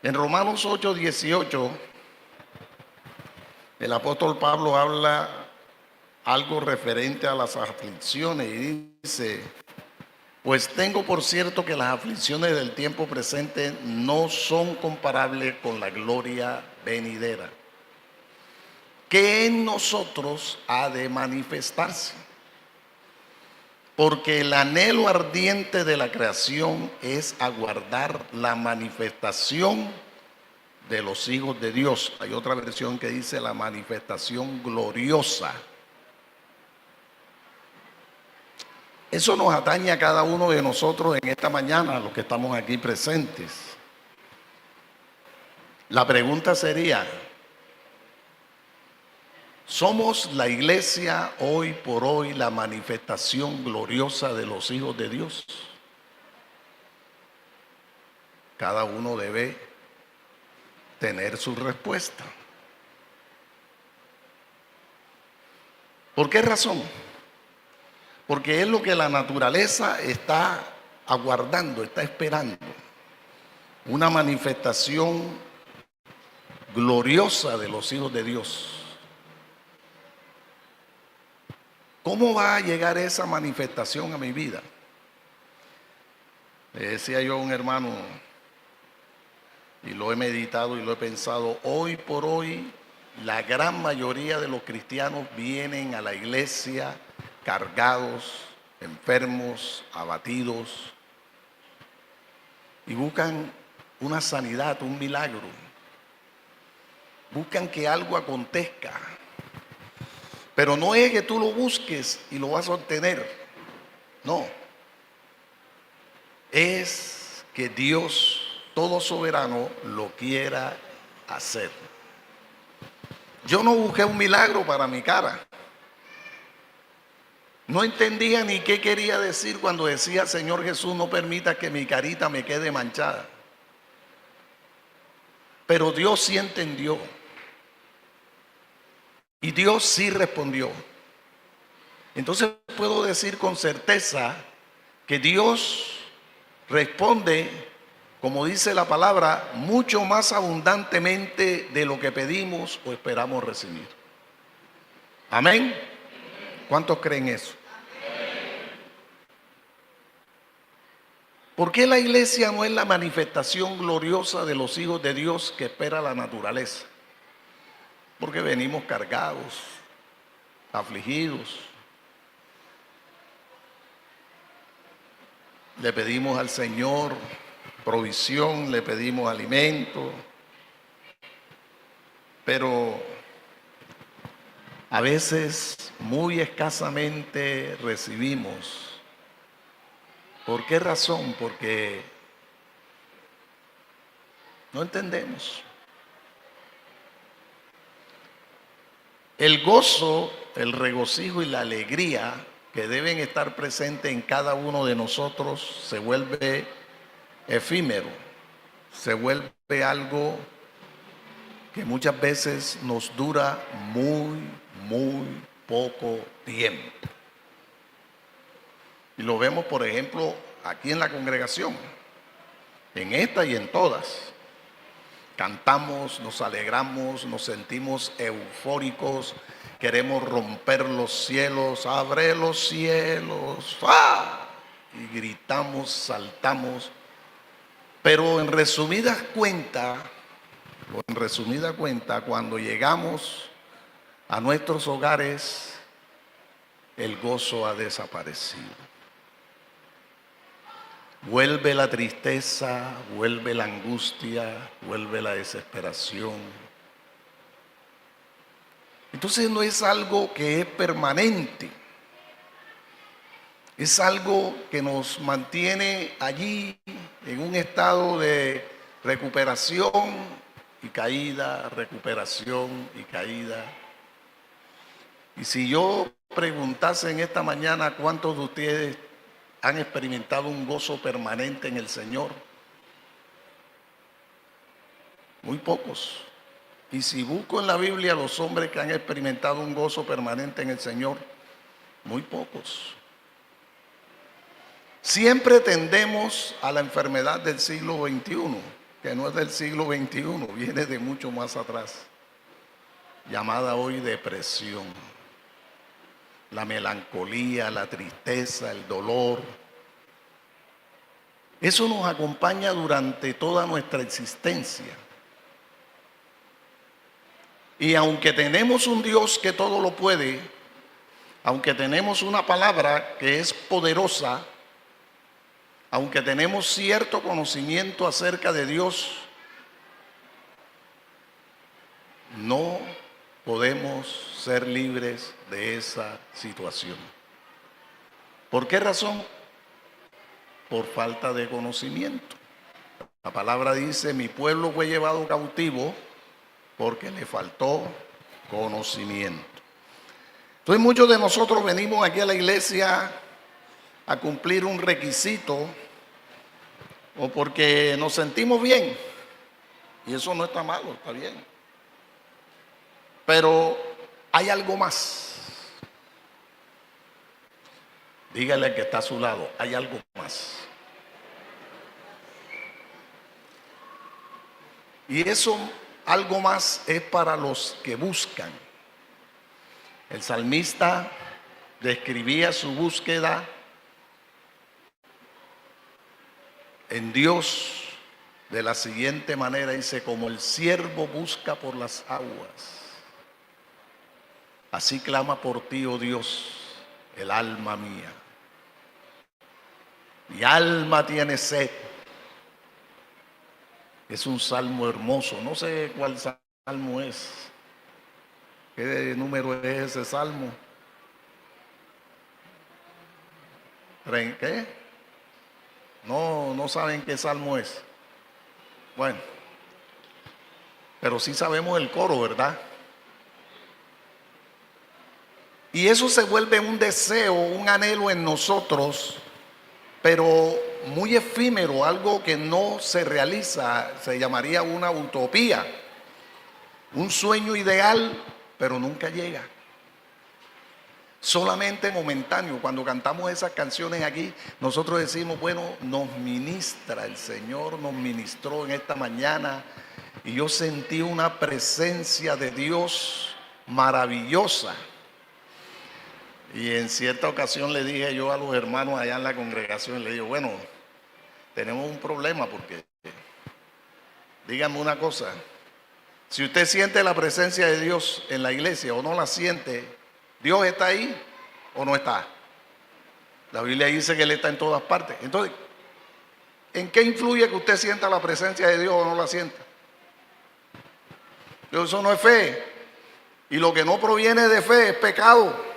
En Romanos 8:18, el apóstol Pablo habla algo referente a las aflicciones y dice: pues tengo por cierto que las aflicciones del tiempo presente no son comparables con la gloria venidera, que en nosotros ha de manifestarse. Porque el anhelo ardiente de la creación es aguardar la manifestación de los hijos de Dios. Hay otra versión que dice la manifestación gloriosa. Eso nos atañe a cada uno de nosotros en esta mañana, a los que estamos aquí presentes. La pregunta sería: ¿somos la iglesia hoy por hoy la manifestación gloriosa de los hijos de Dios? Cada uno debe tener su respuesta. ¿Por qué razón? Porque es lo que la naturaleza está aguardando, está esperando. Una manifestación gloriosa de los hijos de Dios. ¿Cómo va a llegar esa manifestación a mi vida? Le decía yo a un hermano, y lo he meditado y lo he pensado, hoy por hoy la gran mayoría de los cristianos vienen a la iglesia cargados, enfermos, abatidos, y buscan una sanidad, un milagro. Buscan que algo acontezca. Pero no es que tú lo busques y lo vas a obtener. No. Es que Dios, todo soberano, lo quiera hacer. Yo no busqué un milagro para mi cara. No entendía ni qué quería decir cuando decía: Señor Jesús, no permita que mi carita me quede manchada. Pero Dios sí entendió. Y Dios sí respondió. Entonces puedo decir con certeza que Dios responde, como dice la palabra, mucho más abundantemente de lo que pedimos o esperamos recibir. Amén. ¿Cuántos creen eso? ¿Por qué la iglesia no es la manifestación gloriosa de los hijos de Dios que espera la naturaleza? Porque venimos cargados, afligidos. Le pedimos al Señor provisión, le pedimos alimento, pero a veces muy escasamente recibimos. ¿Por qué razón? Porque no entendemos. El gozo, el regocijo y la alegría que deben estar presentes en cada uno de nosotros se vuelve efímero, se vuelve algo que muchas veces nos dura muy poco tiempo. Y lo vemos, por ejemplo, aquí en la congregación, en esta y en todas. Cantamos, nos alegramos, nos sentimos eufóricos, queremos romper los cielos, abre los cielos, ¡ah! Y gritamos, saltamos. Pero en resumida cuenta, cuando llegamos a nuestros hogares, el gozo ha desaparecido. Vuelve la tristeza, vuelve la angustia, vuelve la desesperación. Entonces no es algo que es permanente. Es algo que nos mantiene allí en un estado de recuperación y caída, recuperación y caída. Y si yo preguntase en esta mañana cuántos de ustedes han experimentado un gozo permanente en el Señor, muy pocos. Y si busco en la Biblia los hombres que han experimentado un gozo permanente en el Señor, muy pocos. Siempre tendemos a la enfermedad del siglo XXI, que no es del siglo XXI, viene de mucho más atrás, llamada hoy depresión. La melancolía, la tristeza, el dolor. Eso nos acompaña durante toda nuestra existencia. Y aunque tenemos un Dios que todo lo puede, aunque tenemos una palabra que es poderosa, aunque tenemos cierto conocimiento acerca de Dios, no podemos ser libres de esa situación. ¿Por qué razón? Por falta de conocimiento. La palabra dice: mi pueblo fue llevado cautivo porque le faltó conocimiento. Entonces muchos de nosotros venimos aquí a la iglesia a cumplir un requisito o porque nos sentimos bien, y eso no está malo, está bien, pero hay algo más. Dígale al que está a su lado: hay algo más. Y eso algo más es para los que buscan. El salmista describía su búsqueda en Dios de la siguiente manera: dice, como el siervo busca por las aguas, así clama por ti, oh Dios, el alma mía. Mi alma tiene sed. Es un salmo hermoso. No sé cuál salmo es. ¿Qué número es ese salmo? ¿Qué? No saben qué salmo es. Bueno, pero sí sabemos el coro, ¿verdad? Y eso se vuelve un deseo, un anhelo en nosotros, pero muy efímero, algo que no se realiza. Se llamaría una utopía, un sueño ideal, pero nunca llega. Solamente momentáneo. Cuando cantamos esas canciones aquí, nosotros decimos, bueno, nos ministra, el Señor nos ministró en esta mañana y yo sentí una presencia de Dios maravillosa. Y en cierta ocasión le dije yo a los hermanos allá en la congregación, le digo, bueno, tenemos un problema porque, díganme una cosa, si usted siente la presencia de Dios en la iglesia o no la siente, ¿Dios está ahí o no está? La Biblia dice que Él está en todas partes. Entonces, ¿en qué influye que usted sienta la presencia de Dios o no la sienta? Eso no es fe. Y lo que no proviene de fe es pecado.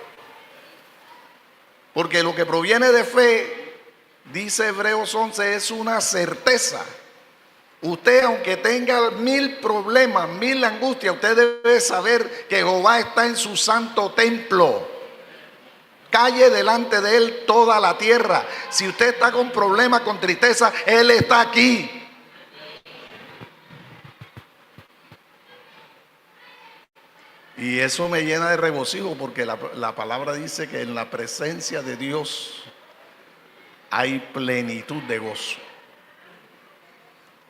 Porque lo que proviene de fe, dice Hebreos 11, es una certeza. Usted, aunque tenga 1000 problemas, 1000 angustias, usted debe saber que Jehová está en su santo templo. Calle delante de Él toda la tierra. Si usted está con problemas, con tristeza, Él está aquí. Y eso me llena de regocijo porque la palabra dice que en la presencia de Dios hay plenitud de gozo.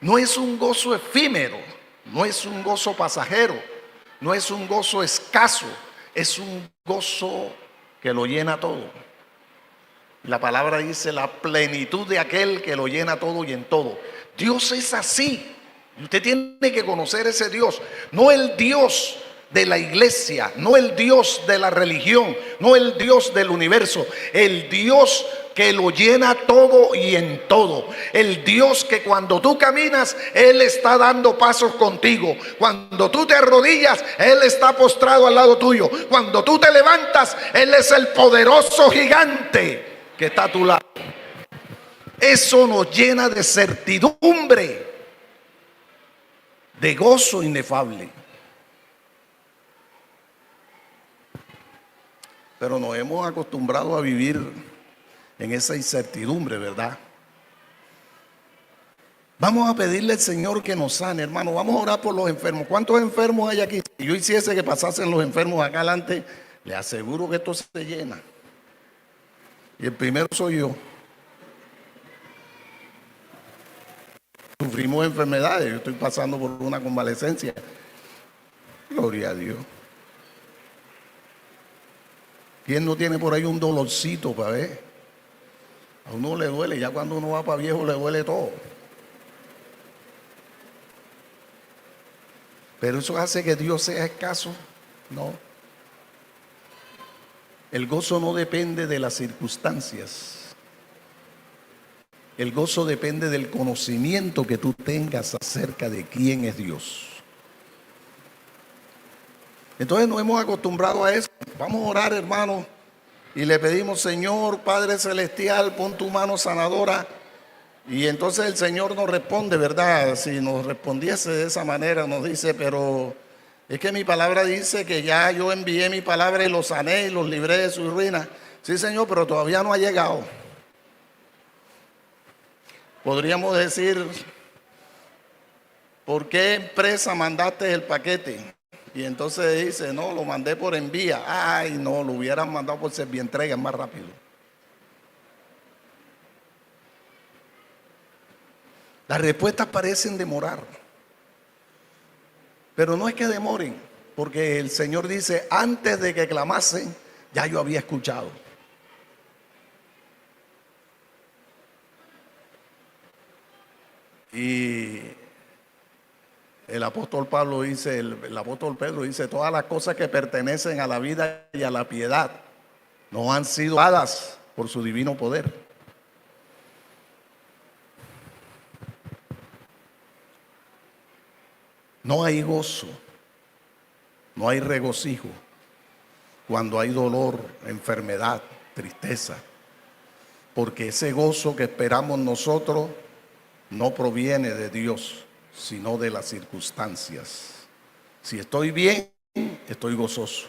No es un gozo efímero, no es un gozo pasajero, no es un gozo escaso, es un gozo que lo llena todo. La palabra dice la plenitud de aquel que lo llena todo y en todo. Dios es así. Usted tiene que conocer ese Dios, no el Dios de la iglesia, no el Dios de la religión, no el Dios del universo, el Dios que lo llena todo y en todo. El Dios que cuando tú caminas, Él está dando pasos contigo. Cuando tú te arrodillas, Él está postrado al lado tuyo. Cuando tú te levantas, Él es el poderoso gigante que está a tu lado. Eso nos llena de certidumbre, de gozo inefable. Pero nos hemos acostumbrado a vivir en esa incertidumbre, ¿verdad? Vamos a pedirle al Señor que nos sane, hermano. Vamos a orar por los enfermos. ¿Cuántos enfermos hay aquí? Si yo hiciese que pasasen los enfermos acá adelante, le aseguro que esto se llena. Y el primero soy yo. sufrimos enfermedades. Yo estoy pasando por una convalecencia. Gloria a Dios. ¿Quién no tiene por ahí un dolorcito para ver? A uno le duele, ya cuando uno va para viejo le duele todo. Pero eso hace que Dios sea escaso. No. El gozo no depende de las circunstancias. El gozo depende del conocimiento que tú tengas acerca de quién es Dios. Entonces nos hemos acostumbrado a eso. Vamos a orar, hermano, y le pedimos: Señor, Padre Celestial, pon tu mano sanadora. Y entonces el Señor nos responde, ¿verdad? Si nos respondiese de esa manera, nos dice: pero es que mi palabra dice que ya yo envié mi palabra y los sané y los libré de su ruina. Sí, Señor, pero todavía no ha llegado. Podríamos decir: ¿por qué empresa mandaste el paquete? Y entonces dice: no, lo mandé por envía. Ay, no, lo hubieran mandado por servientrega, es más rápido. Las respuestas parecen demorar, pero no es que demoren, porque el Señor dice: antes de que clamasen, ya yo había escuchado. Y el apóstol Pablo dice, el apóstol Pedro dice: todas las cosas que pertenecen a la vida y a la piedad nos han sido dadas por su divino poder. No hay gozo, no hay regocijo cuando hay dolor, enfermedad, tristeza, porque ese gozo que esperamos nosotros no proviene de Dios, sino de las circunstancias. Si estoy bien, estoy gozoso.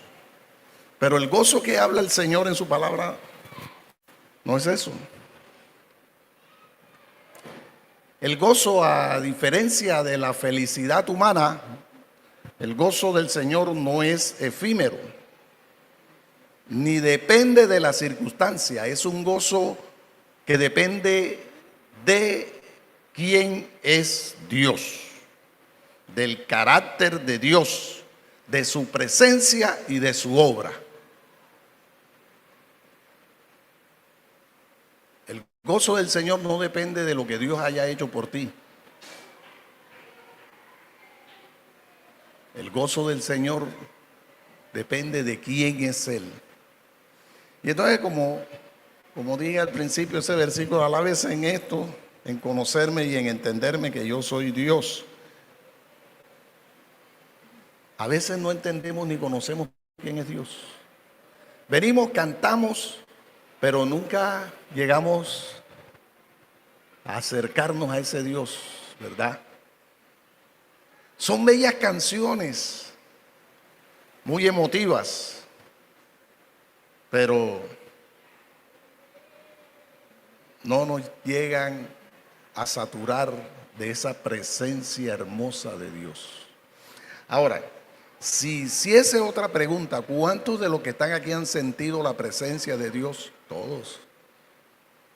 Pero el gozo que habla el Señor en su palabra no es eso. El gozo, a diferencia de la felicidad humana, el gozo del Señor no es efímero, ni depende de la circunstancia. Es un gozo que depende de quién es Dios, del carácter de Dios, de su presencia y de su obra. El gozo del Señor no depende de lo que Dios haya hecho por ti. El gozo del Señor depende de quién es Él. Y entonces, como dije al principio, ese versículo: alábese en esto, en conocerme y en entenderme que yo soy Dios. A veces no entendemos ni conocemos quién es Dios. Venimos, cantamos, pero nunca llegamos a acercarnos a ese Dios, ¿verdad? Son bellas canciones, muy emotivas, pero no nos llegan a saturar de esa presencia hermosa de Dios. Ahora, si hiciese otra pregunta: ¿cuántos de los que están aquí han sentido la presencia de Dios? Todos.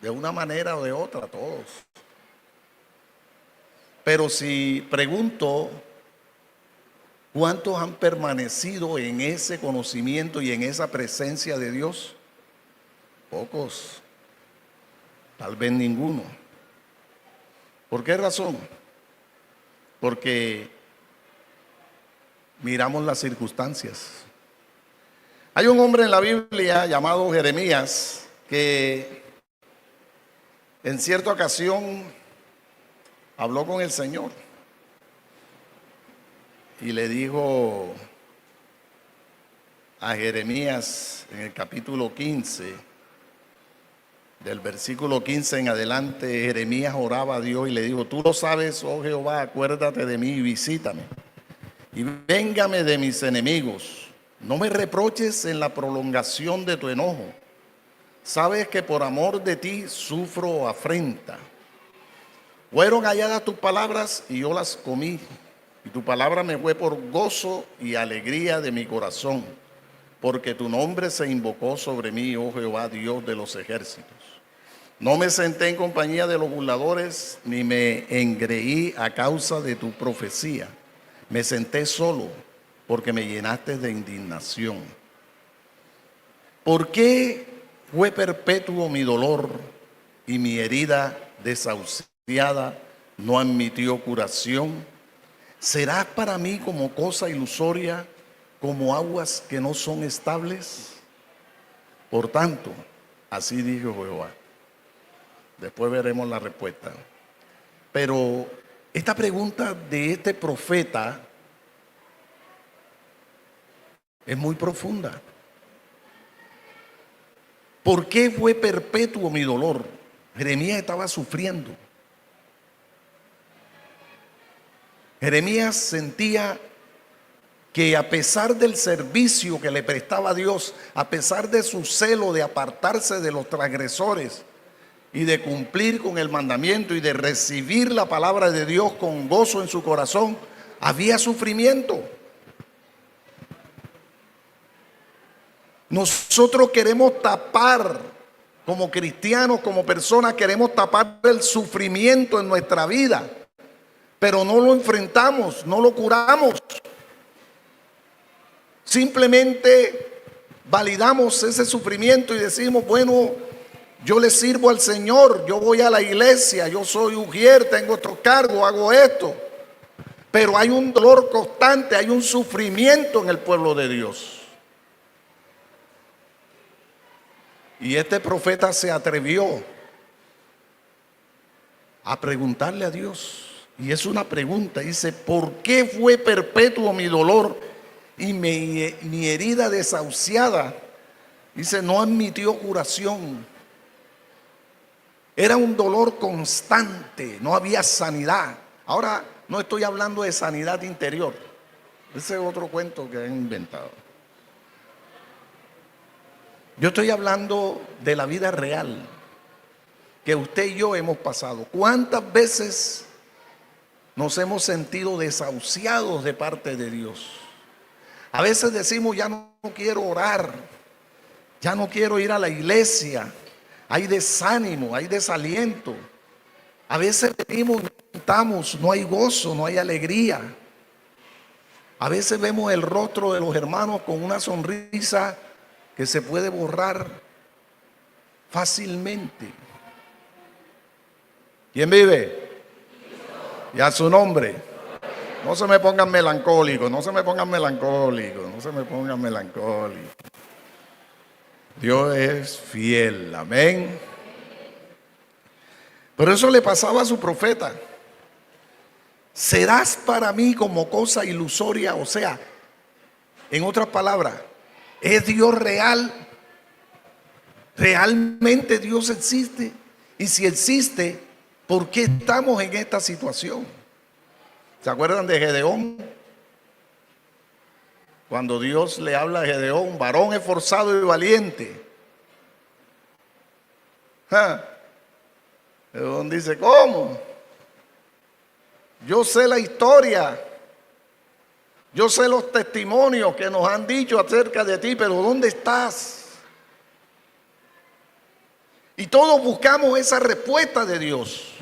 De una manera o de otra, todos. Pero si pregunto: ¿cuántos han permanecido en ese conocimiento y en esa presencia de Dios? Pocos. Tal vez ninguno. ¿Por qué razón? Porque miramos las circunstancias. Hay un hombre en la Biblia llamado Jeremías que en cierta ocasión habló con el Señor y le dijo a Jeremías en el capítulo 15, del versículo 15 en adelante, Jeremías oraba a Dios y le dijo: tú lo sabes, oh Jehová, acuérdate de mí y visítame, y véngame de mis enemigos. No me reproches en la prolongación de tu enojo. Sabes que por amor de ti sufro afrenta. Fueron halladas tus palabras y yo las comí, y tu palabra me fue por gozo y alegría de mi corazón, porque tu nombre se invocó sobre mí, oh Jehová, Dios de los ejércitos. No me senté en compañía de los burladores, ni me engreí a causa de tu profecía. Me senté solo, porque me llenaste de indignación. ¿Por qué fue perpetuo mi dolor y mi herida desahuciada no admitió curación? ¿Serás para mí como cosa ilusoria, como aguas que no son estables? Por tanto, así dijo Jehová. Después veremos la respuesta. Pero esta pregunta de este profeta es muy profunda. ¿Por qué fue perpetuo mi dolor? Jeremías estaba sufriendo. Jeremías sentía que a pesar del servicio que le prestaba a Dios, a pesar de su celo de apartarse de los transgresores y de cumplir con el mandamiento y de recibir la palabra de Dios con gozo en su corazón, había sufrimiento. Nosotros queremos tapar, como cristianos, como personas, queremos tapar el sufrimiento en nuestra vida, pero no lo enfrentamos, no lo curamos. Simplemente validamos ese sufrimiento y decimos, bueno, yo le sirvo al Señor, yo voy a la iglesia, yo soy ujier, tengo otro cargo, hago esto. Pero hay un dolor constante, hay un sufrimiento en el pueblo de Dios. Y este profeta se atrevió a preguntarle a Dios. Y es una pregunta, dice, ¿por qué fue perpetuo mi dolor y mi herida desahuciada? Dice, no admitió curación. Era un dolor constante, no había sanidad. Ahora no estoy hablando de sanidad interior. Ese es otro cuento que han inventado. Yo estoy hablando de la vida real que usted y yo hemos pasado. ¿Cuántas veces nos hemos sentido desahuciados de parte de Dios? A veces decimos, ya no quiero orar, ya no quiero ir a la iglesia. Hay desánimo, hay desaliento. A veces venimos, cantamos, no hay gozo, no hay alegría. A veces vemos el rostro de los hermanos con una sonrisa que se puede borrar fácilmente. ¿Quién vive? Y a su nombre. No se me pongan melancólicos, no se me pongan melancólicos, no se me pongan melancólicos. Dios es fiel, amén. Pero eso le pasaba a su profeta. Serás para mí como cosa ilusoria, o sea, en otras palabras, ¿es Dios real? ¿Realmente Dios existe? Y si existe, ¿por qué estamos en esta situación? ¿Se acuerdan de Gedeón? Cuando Dios le habla a Gedeón, varón esforzado y valiente. Gedeón dice, ¿cómo? Yo sé la historia. Yo sé los testimonios que nos han dicho acerca de ti, pero ¿dónde estás? Y todos buscamos esa respuesta de Dios.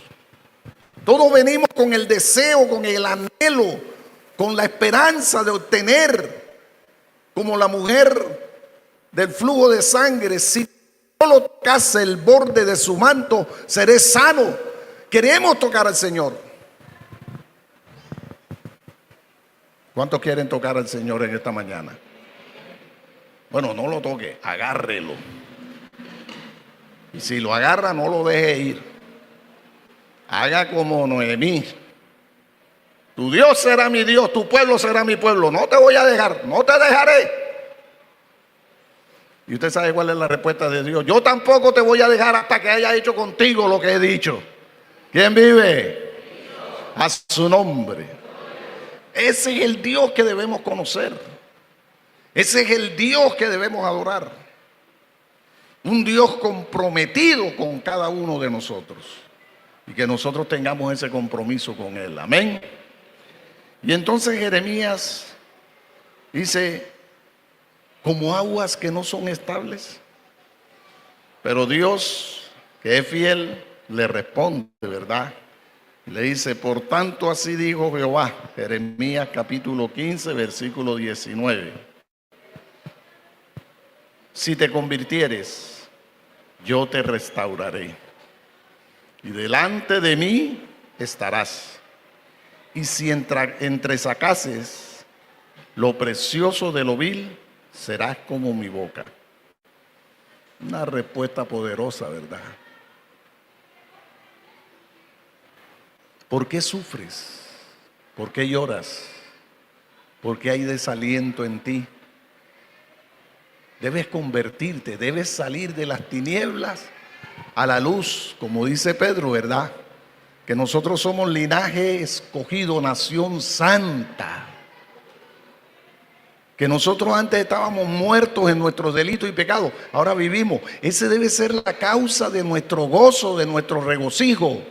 Todos venimos con el deseo, con el anhelo, con la esperanza de obtener, como la mujer del flujo de sangre, si solo tocase el borde de su manto, seré sano. Queremos tocar al Señor. ¿Cuántos quieren tocar al Señor en esta mañana? Bueno, no lo toque, agárrelo. Y si lo agarra, no lo deje ir. Haga como Noemí. Tu Dios será mi Dios, tu pueblo será mi pueblo. No te voy a dejar, no te dejaré. Y usted sabe cuál es la respuesta de Dios. Yo tampoco te voy a dejar hasta que haya hecho contigo lo que he dicho. ¿Quién vive? A su nombre. Ese es el Dios que debemos conocer. Ese es el Dios que debemos adorar. Un Dios comprometido con cada uno de nosotros. Y que nosotros tengamos ese compromiso con Él. Amén. Y entonces Jeremías dice, como aguas que no son estables. Pero Dios que es fiel, le responde, ¿verdad? Le dice, por tanto así dijo Jehová, Jeremías capítulo 15, versículo 19. Si te convirtieres, yo te restauraré, y delante de mí estarás. Y si entresacases lo precioso de lo vil, serás como mi boca. Una respuesta poderosa, ¿verdad? ¿Por qué sufres? ¿Por qué lloras? ¿Por qué hay desaliento en ti? Debes convertirte, debes salir de las tinieblas a la luz, como dice Pedro, ¿verdad? Que nosotros somos linaje escogido, nación santa. Que nosotros antes estábamos muertos en nuestros delitos y pecados, ahora vivimos. Ese debe ser la causa de nuestro gozo, de nuestro regocijo.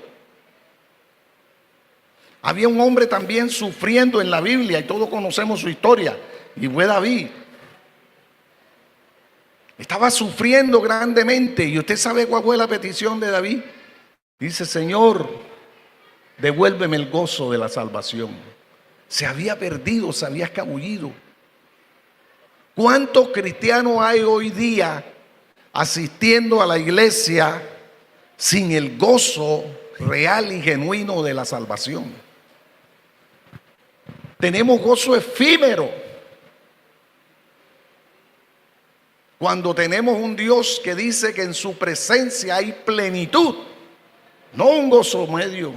Había un hombre también sufriendo en la Biblia y todos conocemos su historia, y fue David. Estaba sufriendo grandemente, y usted sabe cuál fue la petición de David. Dice: Señor, devuélveme el gozo de la salvación. Se había perdido, se había escabullido. ¿Cuántos cristianos hay hoy día asistiendo a la iglesia sin el gozo real y genuino de la salvación? Tenemos gozo efímero cuando tenemos un Dios que dice que en su presencia hay plenitud, no un gozo medio,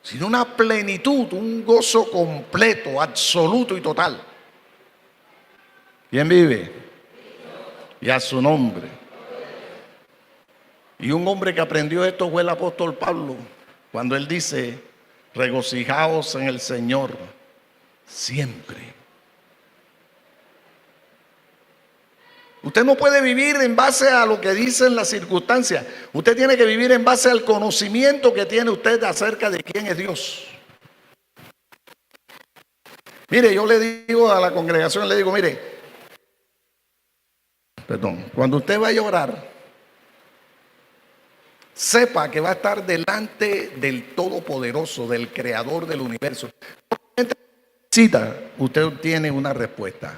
sino una plenitud, un gozo completo, absoluto y total. ¿Quién vive? Y a su nombre. Y un hombre que aprendió esto fue el apóstol Pablo, cuando él dice: regocijaos en el Señor siempre. Usted no puede vivir en base a lo que dicen las circunstancias. Usted tiene que vivir en base al conocimiento que tiene usted acerca de quién es Dios. Mire, yo le digo a la congregación, le digo, mire, cuando usted vaya a orar, sepa que va a estar delante del Todopoderoso, del Creador del universo. Usted tiene una respuesta.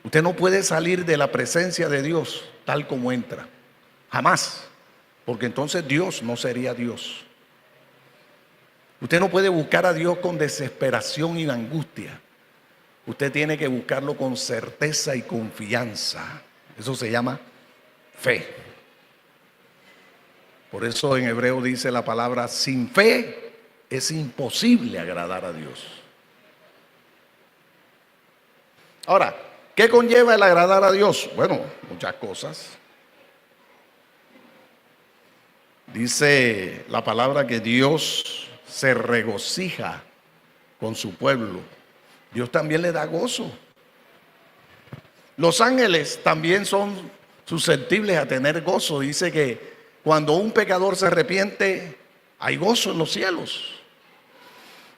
Usted no puede salir de la presencia de Dios tal como entra, jamás, porque entonces Dios no sería Dios. Usted no puede buscar a Dios con desesperación y angustia. Usted tiene que buscarlo con certeza y confianza. Eso se llama fe. Por eso en hebreo dice la palabra: sin fe es imposible agradar a Dios. Ahora, ¿qué conlleva el agradar a Dios? Bueno, muchas cosas. Dice la palabra que Dios se regocija con su pueblo. Dios también le da gozo. Los ángeles también son susceptibles a tener gozo. Dice que cuando un pecador se arrepiente, hay gozo en los cielos.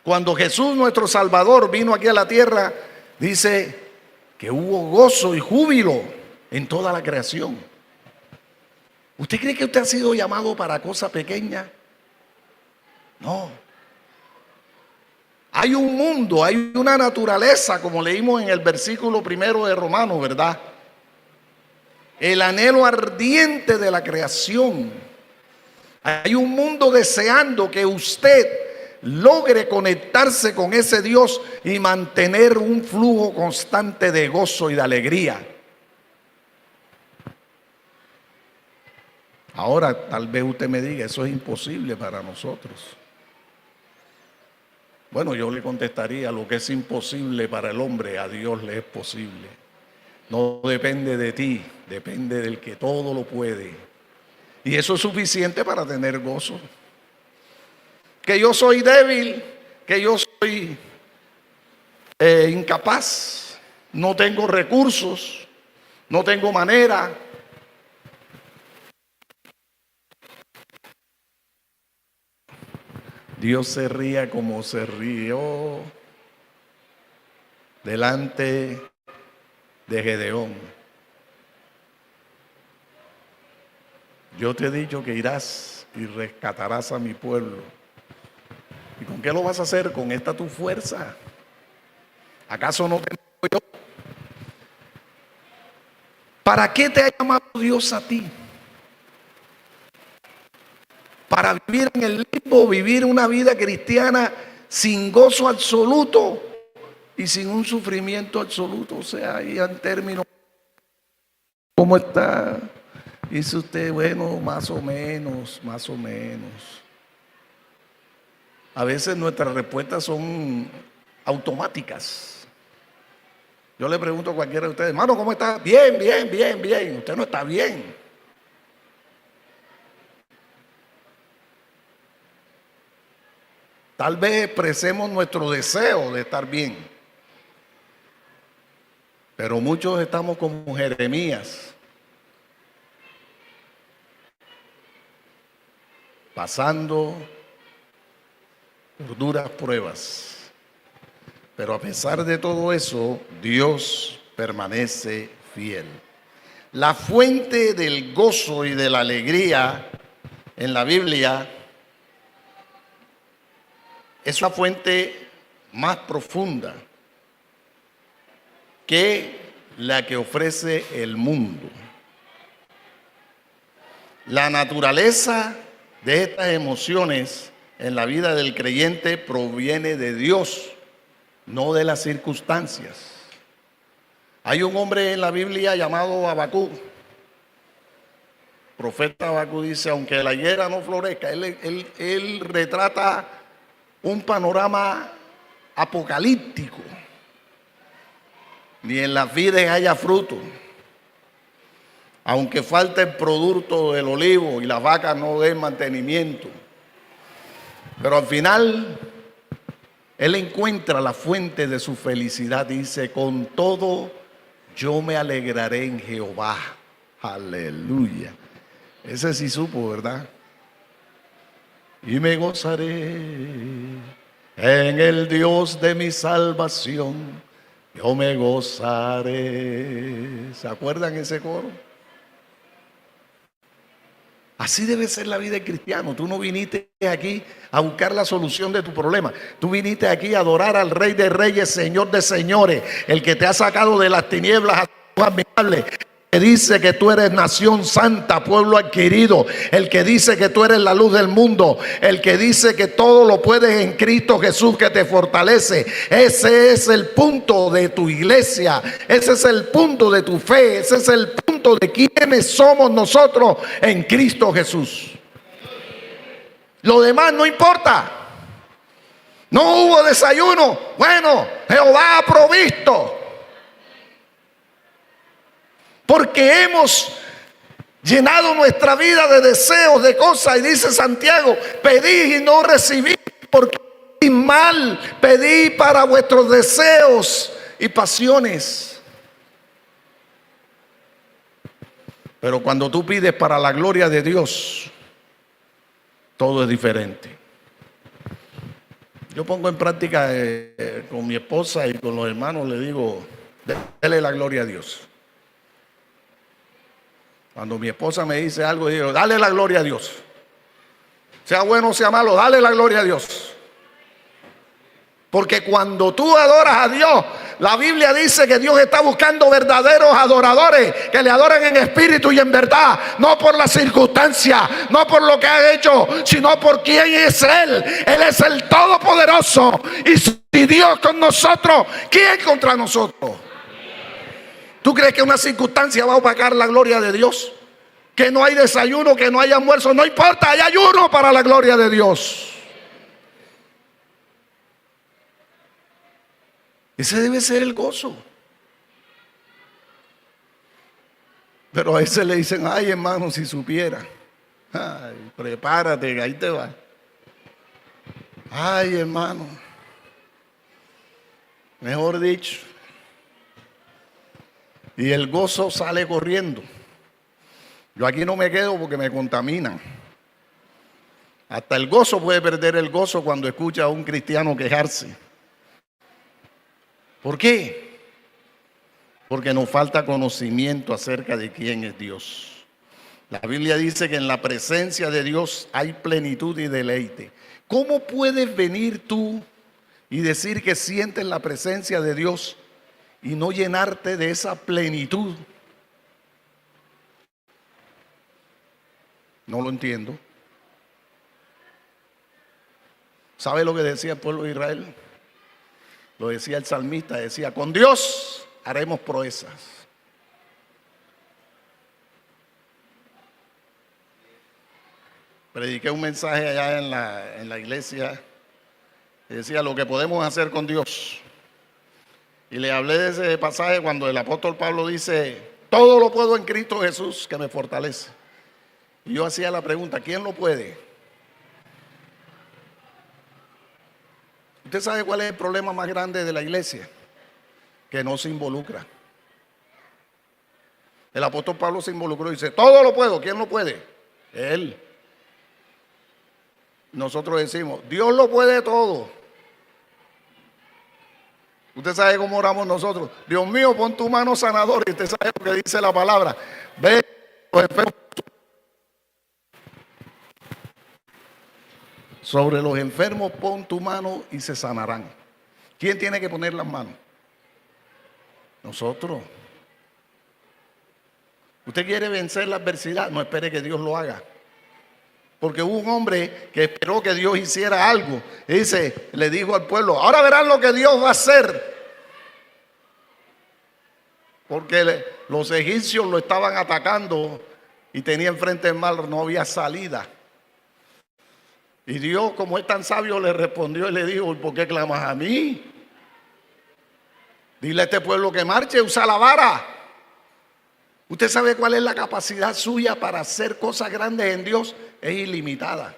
Cuando Jesús, nuestro Salvador, vino aquí a la tierra, dice que hubo gozo y júbilo en toda la creación. ¿Usted cree que usted ha sido llamado para cosa pequeña? No. Hay un mundo, hay una naturaleza, como leímos en el versículo 1 de Romanos, ¿verdad? El anhelo ardiente de la creación. Hay un mundo deseando que usted logre conectarse con ese Dios y mantener un flujo constante de gozo y de alegría. Ahora, tal vez usted me diga, eso es imposible para nosotros. Bueno, yo le contestaría: lo que es imposible para el hombre, a Dios le es posible. No depende de ti, depende del que todo lo puede. Y eso es suficiente para tener gozo. Que yo soy débil, que yo soy incapaz, no tengo recursos, no tengo manera. Dios se ría como se rió delante de Gedeón. Yo te he dicho que irás y rescatarás a mi pueblo. ¿Y con qué lo vas a hacer? Con esta tu fuerza. ¿Acaso no te digo yo? ¿Para qué te ha llamado Dios a ti? Para vivir en el limbo, vivir una vida cristiana sin gozo absoluto y sin un sufrimiento absoluto. O sea, ahí en términos, ¿cómo está? Dice usted, bueno, más o menos, más o menos. A veces nuestras respuestas son automáticas. Yo le pregunto a cualquiera de ustedes, hermano, ¿cómo está? Bien, bien, bien, bien. Usted no está bien. Tal vez expresemos nuestro deseo de estar bien. Pero muchos estamos como Jeremías, pasando por duras pruebas. Pero a pesar de todo eso, Dios permanece fiel. La fuente del gozo y de la alegría en la Biblia es una fuente más profunda que la que ofrece el mundo. La naturaleza de estas emociones en la vida del creyente proviene de Dios, no de las circunstancias. Hay un hombre en la Biblia llamado Habacuc. Profeta Habacuc dice, aunque la higuera no florezca, él retrata un panorama apocalíptico. Ni en las vides haya fruto. Aunque falte el producto del olivo y las vacas no den mantenimiento. Pero al final, él encuentra la fuente de su felicidad. Dice, con todo yo me alegraré en Jehová. Aleluya. Ese sí supo, ¿verdad? Y me gozaré en el Dios de mi salvación. Yo me gozaré. ¿Se acuerdan ese coro? Así debe ser la vida del cristiano. Tú no viniste aquí a buscar la solución de tu problema. Tú viniste aquí a adorar al Rey de Reyes, Señor de Señores, el que te ha sacado de las tinieblas a su luz admirable. Que dice que tú eres nación santa, pueblo adquirido, el que dice que tú eres la luz del mundo, el que dice que todo lo puedes en Cristo Jesús que te fortalece. Ese es el punto de tu iglesia, ese es el punto de tu fe, ese es el punto de quiénes somos nosotros en Cristo Jesús. Lo demás no importa. No hubo desayuno, bueno, Jehová ha provisto. Porque hemos llenado nuestra vida de deseos, de cosas. Y dice Santiago, pedí y no recibí, porque mal pedí para vuestros deseos y pasiones. Pero cuando tú pides para la gloria de Dios, todo es diferente. Yo pongo en práctica con mi esposa y con los hermanos, le digo, dele la gloria a Dios. Cuando mi esposa me dice algo, digo, dale la gloria a Dios. Sea bueno o sea malo, dale la gloria a Dios. Porque cuando tú adoras a Dios, la Biblia dice que Dios está buscando verdaderos adoradores que le adoren en espíritu y en verdad, no por la circunstancia, no por lo que ha hecho, sino por quién es Él. Él es el Todopoderoso. Y si Dios con nosotros, ¿quién contra nosotros? ¿Tú crees que una circunstancia va a opacar la gloria de Dios? Que no hay desayuno, que no hay almuerzo, no importa, hay ayuno para la gloria de Dios. Ese debe ser el gozo. Pero a ese le dicen, ay hermano, si supiera. Ay, prepárate, ahí te va. Ay hermano. Mejor dicho. Y el gozo sale corriendo. Yo aquí no me quedo porque me contaminan. Hasta el gozo puede perder el gozo cuando escucha a un cristiano quejarse. ¿Por qué? Porque nos falta conocimiento acerca de quién es Dios. La Biblia dice que en la presencia de Dios hay plenitud y deleite. ¿Cómo puedes venir tú y decir que sientes la presencia de Dios y no llenarte de esa plenitud? No lo entiendo. ¿Sabe lo que decía el pueblo de Israel? Lo decía el salmista, decía, con Dios haremos proezas. Prediqué un mensaje allá en la iglesia, que decía lo que podemos hacer con Dios. Y le hablé de ese pasaje cuando el apóstol Pablo dice, todo lo puedo en Cristo Jesús que me fortalece. Y yo hacía la pregunta, ¿quién lo puede? ¿Usted sabe cuál es el problema más grande de la iglesia? Que no se involucra. El apóstol Pablo se involucró y dice, todo lo puedo, ¿quién lo puede? Él. Nosotros decimos, Dios lo puede todo. Usted sabe cómo oramos nosotros. Dios mío, pon tu mano sanadora. Y usted sabe lo que dice la palabra. Ve los enfermos. Sobre los enfermos pon tu mano y se sanarán. ¿Quién tiene que poner las manos? Nosotros. ¿Usted quiere vencer la adversidad? No espere que Dios lo haga. Porque hubo un hombre que esperó que Dios hiciera algo. Y dice, le dijo al pueblo, ahora verán lo que Dios va a hacer. Porque los egipcios lo estaban atacando y tenía enfrente del mar, no había salida. Y Dios, como es tan sabio, le respondió y le dijo, ¿por qué clamas a mí? Dile a este pueblo que marche, usa la vara. ¿Usted sabe cuál es la capacidad suya para hacer cosas grandes en Dios? Es ilimitada.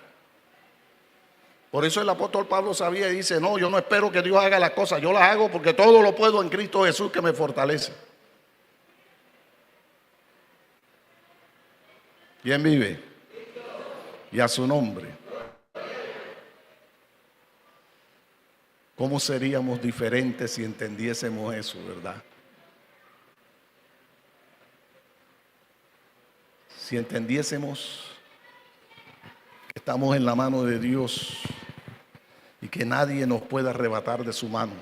Por eso el apóstol Pablo sabía y dice, no, yo no espero que Dios haga las cosas, yo las hago porque todo lo puedo en Cristo Jesús que me fortalece. ¿Quién vive? Y a su nombre. ¿Cómo seríamos diferentes si entendiésemos eso, verdad? Si entendiésemos que estamos en la mano de Dios y que nadie nos puede arrebatar de su mano,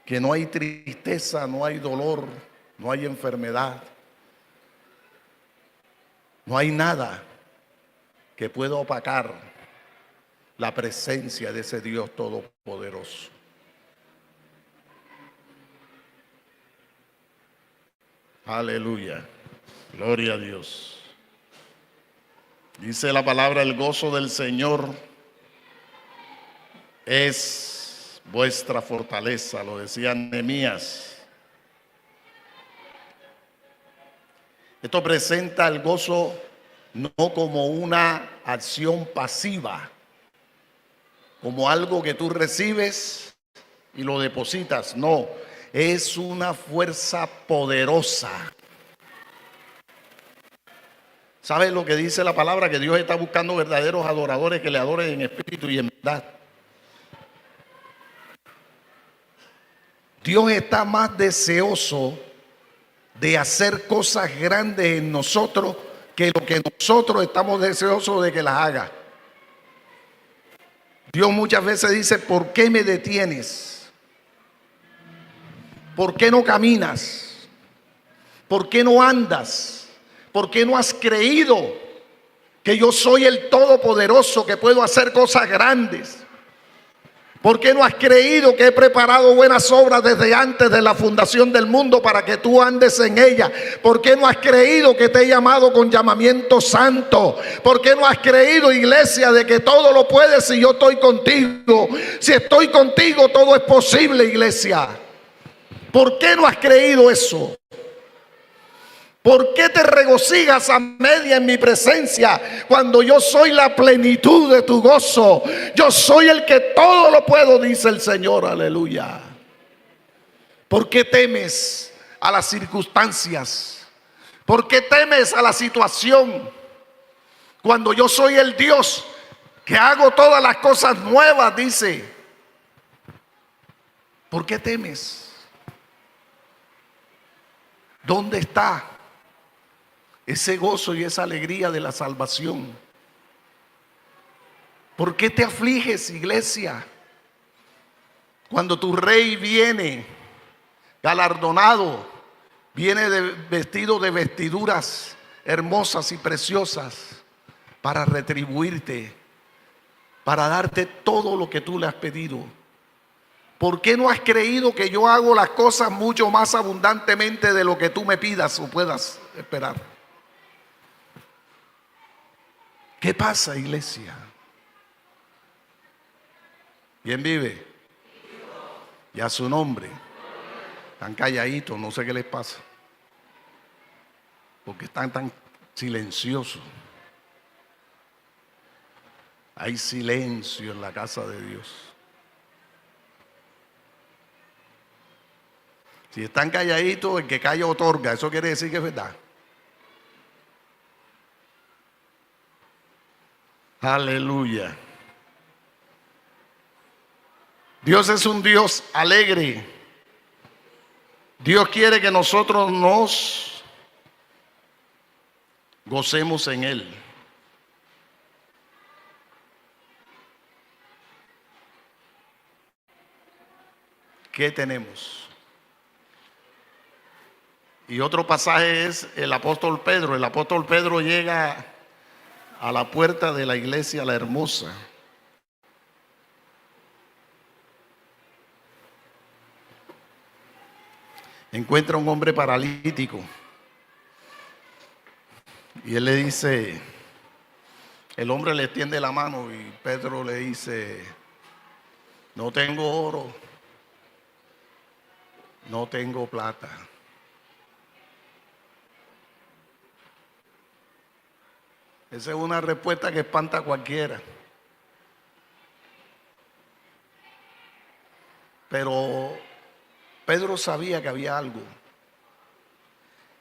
que no hay tristeza, no hay dolor, no hay enfermedad, no hay nada que pueda opacar la presencia de ese Dios todopoderoso. Aleluya. Gloria a Dios. Dice la palabra, el gozo del Señor es vuestra fortaleza, lo decía Nehemías. Esto presenta el gozo no como una acción pasiva, como algo que tú recibes y lo depositas. No, es una fuerza poderosa. ¿Sabes lo que dice la palabra? Que Dios está buscando verdaderos adoradores que le adoren en espíritu y en verdad. Dios está más deseoso de hacer cosas grandes en nosotros que lo que nosotros estamos deseosos de que las haga. Dios muchas veces dice, ¿por qué me detienes? ¿Por qué no caminas? ¿Por qué no andas? ¿Por qué no has creído que yo soy el Todopoderoso, que puedo hacer cosas grandes? ¿Por qué no has creído que he preparado buenas obras desde antes de la fundación del mundo para que tú andes en ellas? ¿Por qué no has creído que te he llamado con llamamiento santo? ¿Por qué no has creído, iglesia, de que todo lo puedes si yo estoy contigo? Si estoy contigo, todo es posible, iglesia. ¿Por qué no has creído eso? ¿Por qué te regocijas a media en mi presencia cuando yo soy la plenitud de tu gozo? Yo soy el que todo lo puedo, dice el Señor, aleluya. ¿Por qué temes a las circunstancias? ¿Por qué temes a la situación? Cuando yo soy el Dios que hago todas las cosas nuevas, dice. ¿Por qué temes? ¿Dónde está ese gozo y esa alegría de la salvación. ¿Por qué te afliges, iglesia? Cuando tu rey viene galardonado, viene vestido de vestiduras hermosas y preciosas para retribuirte, para darte todo lo que tú le has pedido. ¿Por qué no has creído que yo hago las cosas mucho más abundantemente de lo que tú me pidas o puedas esperar? ¿Qué pasa, iglesia? ¿Quién vive? Y a su nombre. Están calladitos, no sé qué les pasa. Porque están tan silenciosos. Hay silencio en la casa de Dios. Si están calladitos, el que calla otorga. Eso quiere decir que es verdad. Aleluya. Dios es un Dios alegre. Dios quiere que nosotros nos gocemos en Él. ¿Qué tenemos? Y otro pasaje es el apóstol Pedro. El apóstol Pedro llega a la puerta de la iglesia La Hermosa. Encuentra un hombre paralítico. Y él le dice, el hombre le extiende la mano y Pedro le dice, no tengo oro, no tengo plata. Esa es una respuesta que espanta a cualquiera. Pero Pedro sabía que había algo.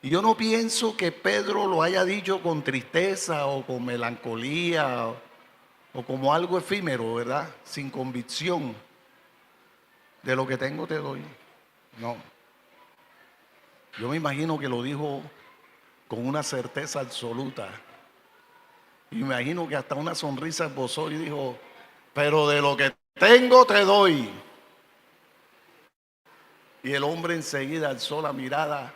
Y yo no pienso que Pedro lo haya dicho con tristeza o con melancolía o como algo efímero, ¿verdad? Sin convicción. De lo que tengo te doy. No. Yo me imagino que lo dijo con una certeza absoluta. Y me imagino que hasta una sonrisa esbozó y dijo, pero de lo que tengo te doy. Y el hombre enseguida alzó la mirada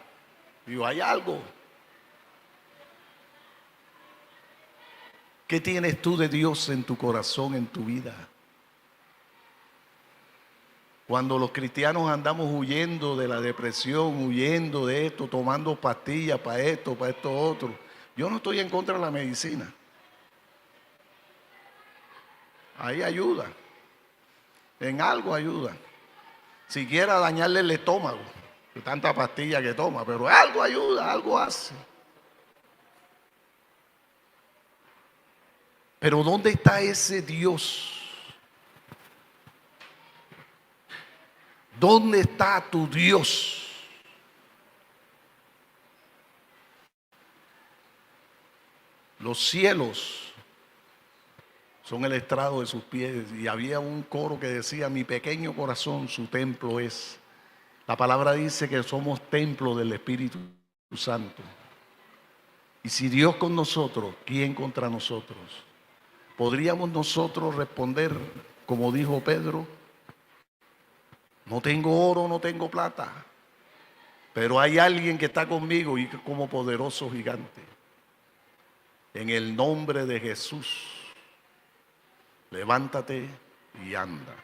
y dijo, hay algo. ¿Qué tienes tú de Dios en tu corazón, en tu vida? Cuando los cristianos andamos huyendo de la depresión, huyendo de esto, tomando pastillas para esto otro. Yo no estoy en contra de la medicina. Ahí ayuda. En algo ayuda. Siquiera dañarle el estómago, de tanta pastilla que toma, pero algo ayuda, algo hace. Pero ¿dónde está ese Dios? ¿Dónde está tu Dios? Los cielos son el estrado de sus pies. Y había un coro que decía, mi pequeño corazón, su templo es. La palabra dice que somos templo del Espíritu Santo. Y si Dios con nosotros, ¿quién contra nosotros? ¿Podríamos nosotros responder como dijo Pedro? No tengo oro, no tengo plata, pero hay alguien que está conmigo y como poderoso gigante. En el nombre de Jesús, levántate y anda.